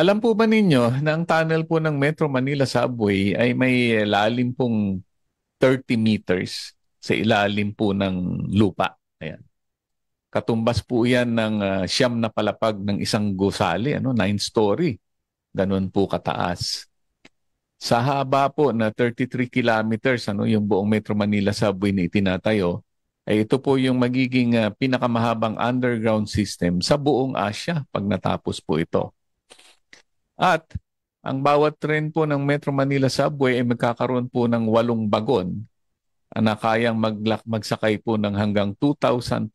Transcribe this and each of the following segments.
Alam po ba ninyo na ang tunnel po ng Metro Manila Subway ay may lalim pong 30 meters sa ilalim po ng lupa. Ayan. Katumbas po yan ng siyam na palapag ng isang gusali, 9-story. Ganun po kataas. Sa haba po na 33 kilometers, yung buong Metro Manila Subway na itinatayo, ay ito po yung magiging pinakamahabang underground system sa buong Asia pag natapos po ito. At ang bawat tren po ng Metro Manila Subway ay magkakaroon po ng 8 bagon na kayang magsakay po ng hanggang 2,200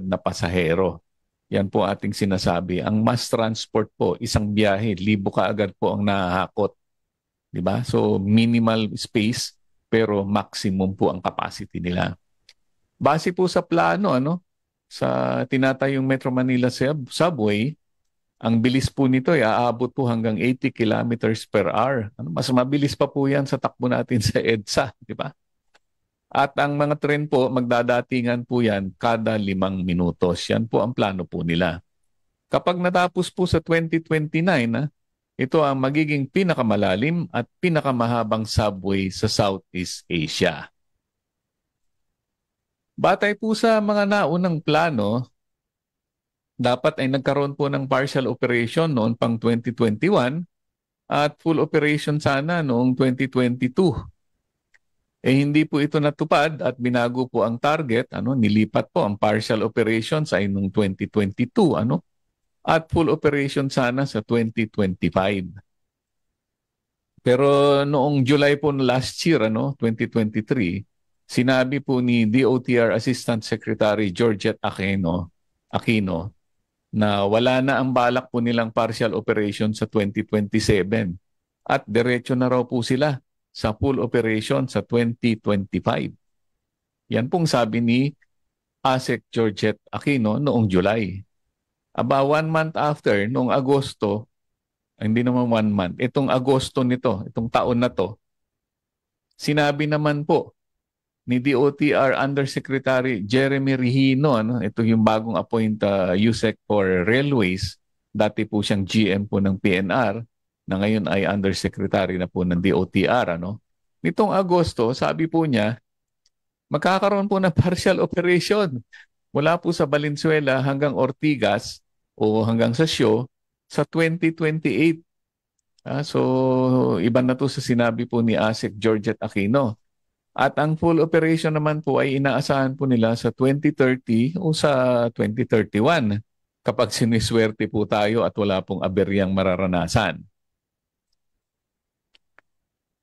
na pasahero. Yan po ating sinasabi. Ang mass transport po, isang biyahe, libo kaagad po ang nahahakot. Diba? So minimal space pero maximum po ang capacity nila. Base po sa plano, sa tinatayong Metro Manila Subway, ang bilis po nito ay aabot po hanggang 80 kilometers per hour. Mas mabilis pa po yan sa takbo natin sa EDSA, di ba? At ang mga tren po, magdadatingan po yan kada 5 minutos. Yan po ang plano po nila. Kapag natapos po sa 2029, ito ang magiging pinakamalalim at pinakamahabang subway sa Southeast Asia. Batay po sa mga naunang plano, dapat ay nagkaroon po ng partial operation noon pang 2021 at full operation sana noong 2022. Hindi po ito natupad at binago po ang target, nilipat po ang partial operation sa noong 2022, at full operation sana sa 2025. Pero noong July po last year, 2023, sinabi po ni DOTR Assistant Secretary Georgette Aquino na wala na ang balak po nilang partial operation sa 2027 at diretso na raw po sila sa full operation sa 2025. Yan pong sabi ni ASEC Georgette Aquino noong July. About 1 month after, noong Agosto, hindi naman 1 month, itong Agosto nito, itong taon na to, sinabi naman po ni DOTR Undersecretary Jeremy Rihino, ito yung bagong appoint USEC for Railways, dati po siyang GM po ng PNR, na ngayon ay Undersecretary na po ng DOTR. Nitong Agosto, sabi po niya, magkakaroon po ng partial operation mula po sa Valenzuela hanggang Ortigas o hanggang sa Sio sa 2028. So, iba na to sa sinabi po ni ASEC Georgette Aquino. At ang full operation naman po ay inaasahan po nila sa 2030 o sa 2031 kapag siniswerte po tayo at wala pong aberyang mararanasan.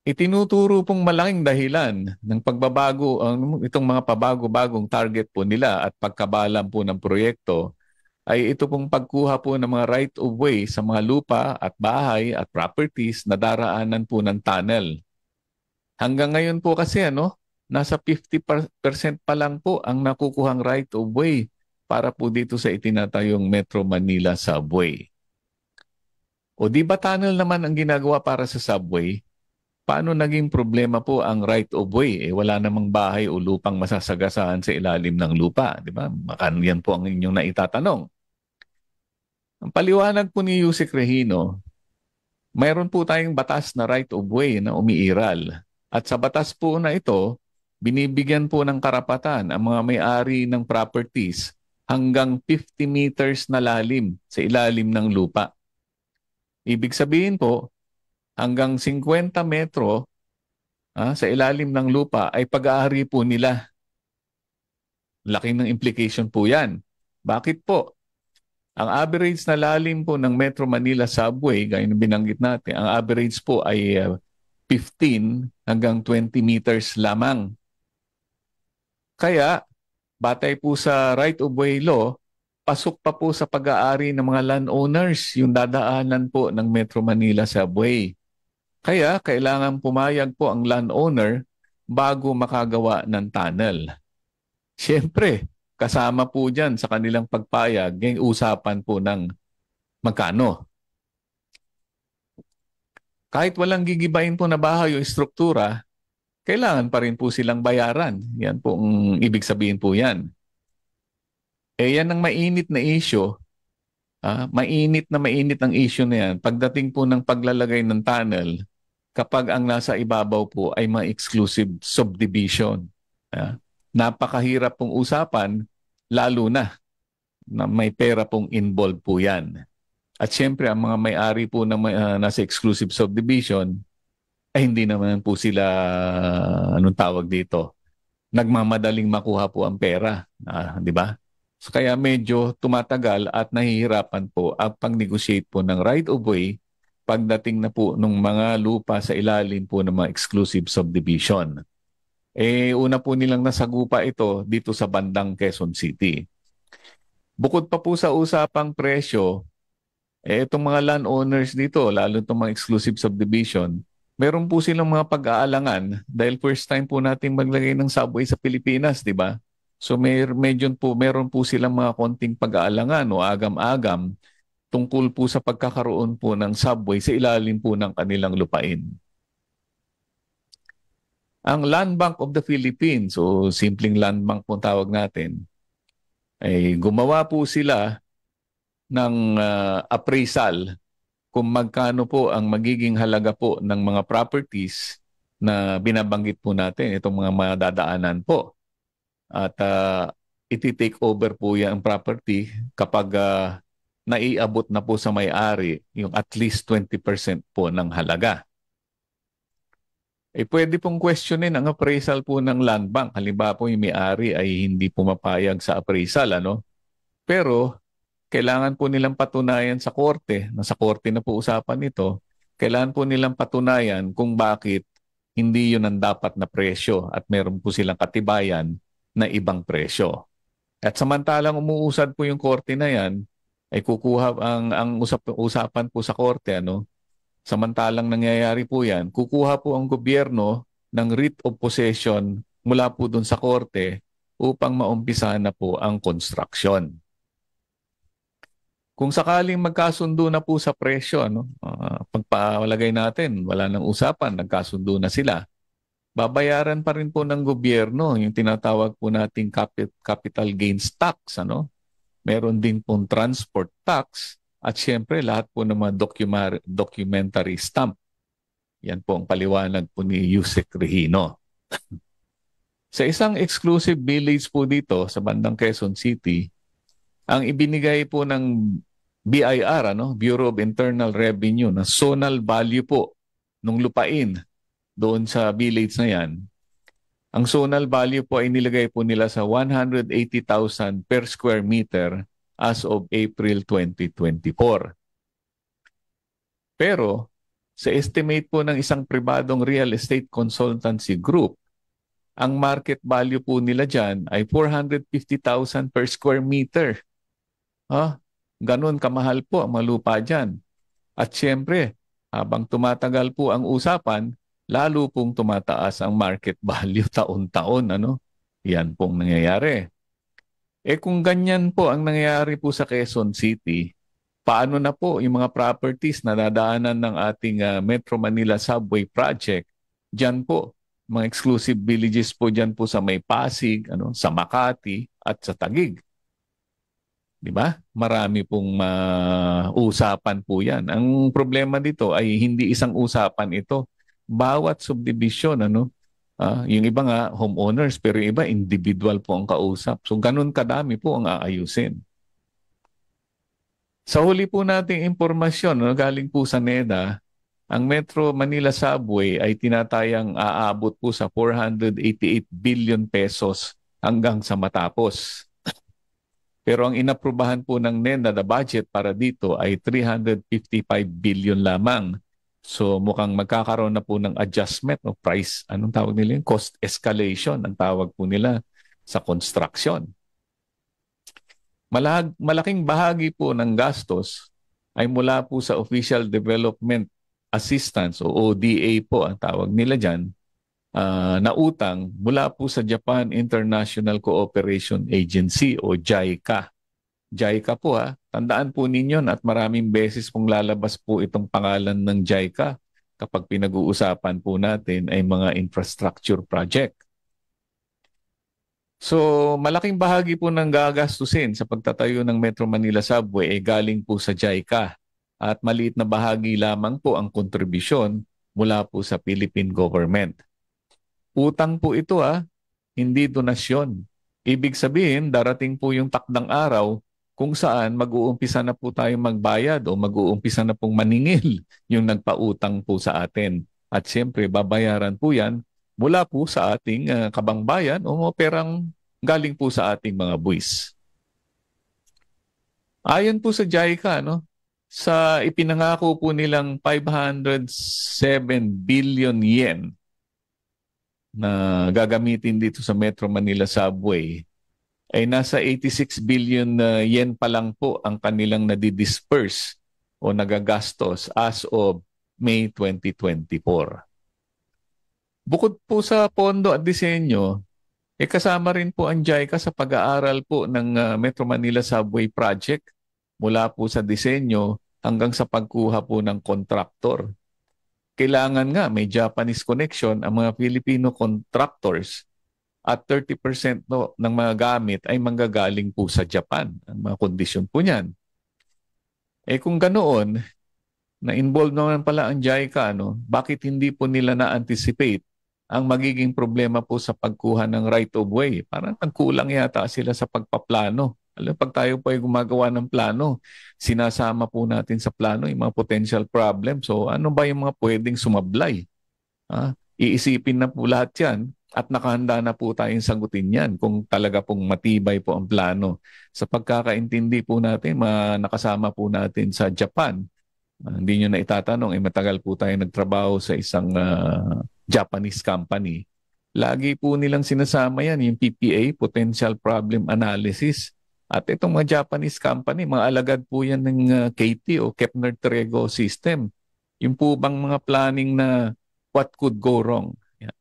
Itinuturo pong malaking dahilan ng pagbabago itong mga pabago-bagong target po nila at pagkabalan po ng proyekto ay ito pong pagkuha po ng mga right of way sa mga lupa at bahay at properties na daraanan po ng tunnel. Hanggang ngayon po kasi nasa 50% pa lang po ang nakukuhang right of way para po dito sa itinatayong Metro Manila Subway. O di ba tunnel naman ang ginagawa para sa subway? Paano naging problema po ang right of way? Wala namang bahay o lupang masasagasaan sa ilalim ng lupa, di ba? Yan po ang inyong naitatanong. Ang paliwanag po ni Yusek Regino, mayroon po tayong batas na right of way na umiiral. At sa batas po na ito, binibigyan po ng karapatan ang mga may-ari ng properties hanggang 50 meters na lalim sa ilalim ng lupa. Ibig sabihin po, hanggang 50 metro sa ilalim ng lupa ay pag-aari po nila. Laki ng implication po yan. Bakit po? Ang average na lalim po ng Metro Manila Subway, gaya ng binanggit natin, ang average po ay 15 hanggang 20 meters lamang. Kaya, batay po sa right of way law, pasok pa po sa pag-aari ng mga landowners yung dadaanan po ng Metro Manila Subway. Kaya, kailangan pumayag po ang landowner bago makagawa ng tunnel. Siyempre, kasama po dyan sa kanilang pagpayag yung usapan po ng magkano. Kahit walang gigibain po na bahay o struktura, kailangan pa rin po silang bayaran. Yan po ang ibig sabihin po yan. Yan ang mainit na issue Mainit ang issue na yan. Pagdating po ng paglalagay ng tunnel, kapag ang nasa ibabaw po ay mga exclusive subdivision. Napakahirap pong usapan, lalo na may pera pong involved po yan. At siyempre, ang mga may-ari po na nasa exclusive subdivision, ay hindi naman po sila, anong tawag dito, nagmamadaling makuha po ang pera. Di ba? So kaya medyo tumatagal at nahihirapan po ang pag-negotiate po ng right of way pagdating na po ng mga lupa sa ilalim po ng mga exclusive subdivision. Una po nilang nasagupa ito dito sa bandang Quezon City. Bukod pa po sa usapang presyo, itong mga landowners dito, lalo itong mga exclusive subdivision, meron po silang mga pag-aalangan dahil first time po natin maglagay ng subway sa Pilipinas, di ba? So meron po silang mga konting pag-aalangan o agam-agam tungkol po sa pagkakaroon po ng subway sa ilalim po ng kanilang lupain. Ang Land Bank of the Philippines, o simpleng land bank po tawag natin, ay gumawa po sila ng appraisal kung magkano po ang magiging halaga po ng mga properties na binabanggit po natin, itong mga madadaanan po. At iti-take over po yan ang property kapag naiabot na po sa may-ari yung at least 20% po ng halaga. Pwede pong questionin ang appraisal po ng land bank. Halimbawa po yung may-ari ay hindi pumapayag sa appraisal, ano? Pero kailangan po nilang patunayan sa korte, nasa korte na po usapan ito, kailangan po nilang patunayan kung bakit hindi yun ang dapat na presyo at meron po silang katibayan na ibang presyo. At samantalang umuusad po yung korte na yan, ay kukuha ang usapan po sa korte, ano? Samantalang nangyayari po yan, kukuha po ang gobyerno ng writ of possession mula po dun sa korte upang maumpisahan na po ang construction. Kung sakaling magkasundo na po sa presyo, ano, pagpalagay natin, wala nang usapan, nagkasundo na sila, babayaran pa rin po ng gobyerno yung tinatawag po nating capital gains tax. Ano? Meron din pong transport tax at siyempre lahat po ng mga documentary stamp. Yan po ang paliwanag po ni Yusek Regino. Sa isang exclusive village po dito sa bandang Quezon City, ang ibinigay po ng BIR, ano, Bureau of Internal Revenue, na zonal value po ng lupain doon sa village na yan. Ang zonal value po ay nilagay po nila sa 180,000 per square meter as of April 2024. Pero sa estimate po ng isang pribadong real estate consultancy group, ang market value po nila dyan ay 450,000 per square meter. Ganun kamahal po ang mga lupa dyan. At siyempre, habang tumatagal po ang usapan, lalo pong tumataas ang market value taon-taon. Ano? Yan pong nangyayari. Kung ganyan po ang nangyayari po sa Quezon City, paano na po yung mga properties na dadaanan ng ating Metro Manila Subway Project? Diyan po, mga exclusive villages po diyan po sa may Pasig, ano, sa Makati at sa Taguig. Di ba? Marami pong usapan po yan. Ang problema dito ay hindi isang usapan ito. Bawat subdivision, ano, yung iba nga homeowners pero yung iba individual po ang kausap. So ganun kadami po ang aayusin. Sa huli po nating impormasyon, no, galing po sa NEDA, ang Metro Manila Subway ay tinatayang aabot po sa 488 billion pesos hanggang sa matapos. Pero ang inaprubahan po ng NEDA na budget para dito ay 355 billion lamang. So mukhang magkakaroon na po ng adjustment of price. Anong tawag nila yun? Cost escalation ang tawag po nila sa construction. Malaking bahagi po ng gastos ay mula po sa Official Development Assistance o ODA po ang tawag nila dyan, na utang mula po sa Japan International Cooperation Agency o JICA. JICA po tandaan po ninyo at maraming beses pong lalabas po itong pangalan ng JICA kapag pinag-uusapan po natin ay mga infrastructure project. So, malaking bahagi po ng gagastusin sa pagtatayo ng Metro Manila Subway ay galing po sa JICA at maliit na bahagi lamang po ang kontribusyon mula po sa Philippine government. Utang po ito hindi donasyon. Ibig sabihin, darating po yung takdang araw kung saan mag-uumpisa na po tayong magbayad o mag-uumpisa na pong maningil yung nagpautang po sa atin. At siyempre, babayaran po yan mula po sa ating kabangbayan o mga perang galing po sa ating mga buwis. Ayon po sa JICA, no, sa ipinangako po nilang 507 billion yen na gagamitin dito sa Metro Manila Subway, ay nasa 86 billion yen pa lang po ang kanilang nadidisperse o nagagastos as of May 2024. Bukod po sa pondo at disenyo, kasama rin po ang JICA sa pag-aaral po ng Metro Manila Subway Project mula po sa disenyo hanggang sa pagkuha po ng kontraktor. Kailangan nga may Japanese connection ang mga Filipino contractors at 30% ng mga gamit ay manggagaling po sa Japan. Ang mga kondisyon po niyan. Kung ganoon, na-involve naman pala ang JICA, bakit hindi po nila na-anticipate ang magiging problema po sa pagkuha ng right of way? Parang nagkulang yata sila sa pagpaplano. Alam, pag tayo po ay gumagawa ng plano, sinasama po natin sa plano yung mga potential problems. So ano ba yung mga pwedeng sumablay? Iisipin na po lahat yan at nakahanda na po tayong sagutin yan kung talaga pong matibay po ang plano. Sa pagkakaintindi po natin, nakasama po natin sa Japan. Hindi nyo na itatanong, matagal po tayo nagtrabaho sa isang Japanese company. Lagi po nilang sinasama yan, yung PPA, Potential Problem Analysis. At itong mga Japanese company, mga alagad po yan ng KT o Kepner-Trego system. Yung po bang mga planning na what could go wrong. Yan.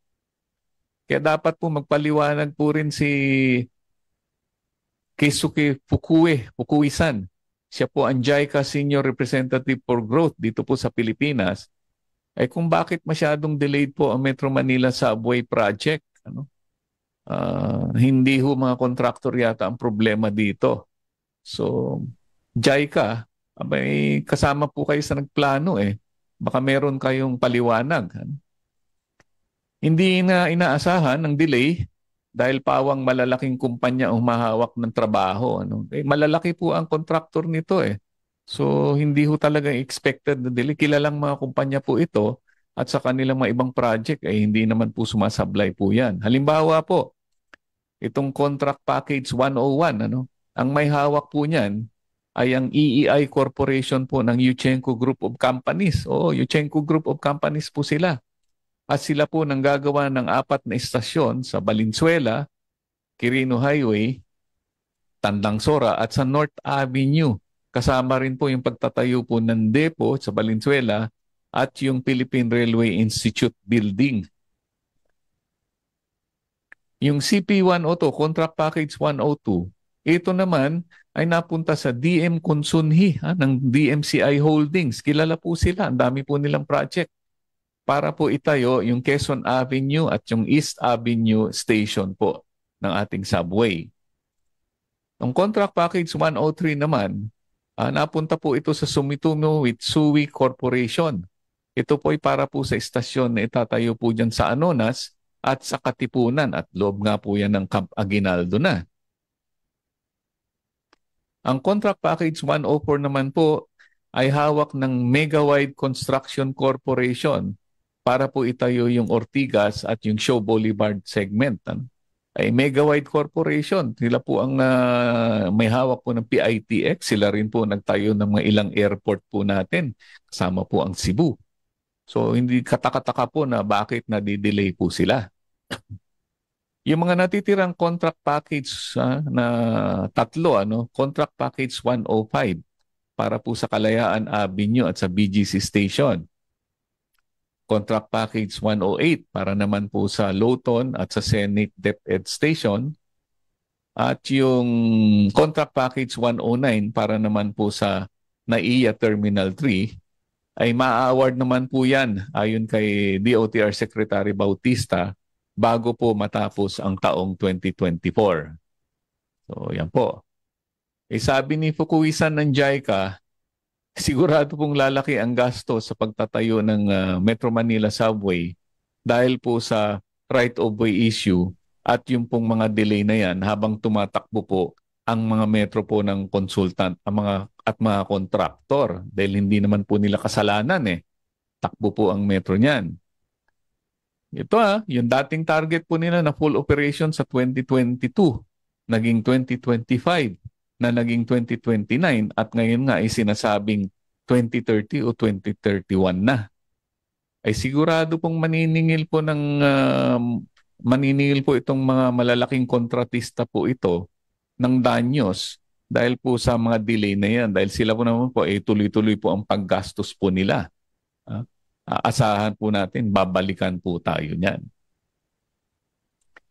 Kaya dapat po magpaliwanag po rin si Keisuke Fukui-san. Siya po ang JICA Senior Representative for Growth dito po sa Pilipinas. Kung bakit masyadong delayed po ang Metro Manila Subway Project. Hindi ho mga contractor yata ang problema dito. So, JICA, kasama po kayo sa nagplano Baka meron kayong paliwanag. Hindi na inaasahan ng delay dahil pawang malalaking kumpanya ang humahawak ng trabaho. Malalaki po ang contractor nito So, hindi ho talaga expected na delay. Kilalang mga kumpanya po ito at sa kanilang mga ibang project hindi naman po sumasablay po yan. Halimbawa po, itong Contract Package 101, ang may hawak po niyan ay ang EEI Corporation po ng Yuchenko Group of Companies. Yuchenko Group of Companies po sila. At sila po nang gagawa ng 4 na istasyon sa Valenzuela, Quirino Highway, Tandang Sora at sa North Avenue. Kasama rin po yung pagtatayo po ng depo sa Valenzuela at yung Philippine Railway Institute Building. Yung CP102, Contract Package 102, ito naman ay napunta sa DM Kunsunhi ng DMCI Holdings. Kilala po sila, ang dami po nilang project para po itayo yung Quezon Avenue at yung East Avenue station po ng ating subway. Ang Contract Package 103 naman, napunta po ito sa Sumitomo Mitsui Corporation. Ito po ay para po sa istasyon na itatayo po dyan sa Anonas at sa Katipunan at loob nga po yan ng Camp Aguinaldo na. Ang Contract Package 104 naman po ay hawak ng Megawide Construction Corporation para po itayo yung Ortigas at yung Show Boulevard segment. Ay Megawide Corporation, sila po ang may hawak po ng PITX. Sila rin po nagtayo ng mga ilang airport po natin. Kasama po ang Cebu. So hindi katakataka po na bakit nadidelay po sila. Yung mga natitirang contract package na tatlo, Contract Package 105 para po sa Kalayaan Avenue at sa BGC Station. Contract Package 108 para naman po sa Lawton at sa Senate DepEd Station. At yung Contract Package 109 para naman po sa NAIA Terminal 3 ay ma-award naman po yan ayon kay DOTR Secretary Bautista bago po matapos ang taong 2024. So yan po. Sabi ni Fukuisan ng JICA, sigurado pong lalaki ang gasto sa pagtatayo ng Metro Manila Subway dahil po sa right of way issue at yung pong mga delay na yan habang tumatakbo po ang mga metro po ng consultant at mga kontraktor dahil hindi naman po nila kasalanan takbo po ang metro niyan. Ito yung dating target po nila na full operation sa 2022, naging 2025, na naging 2029 at ngayon nga ay sinasabing 2030 o 2031 na. Ay sigurado pong maniningil po itong mga malalaking kontratista po ito ng danyos dahil po sa mga delay na yan. Dahil sila po naman po tuloy-tuloy po ang paggastos po nila. Aasahan po natin, babalikan po tayo niyan.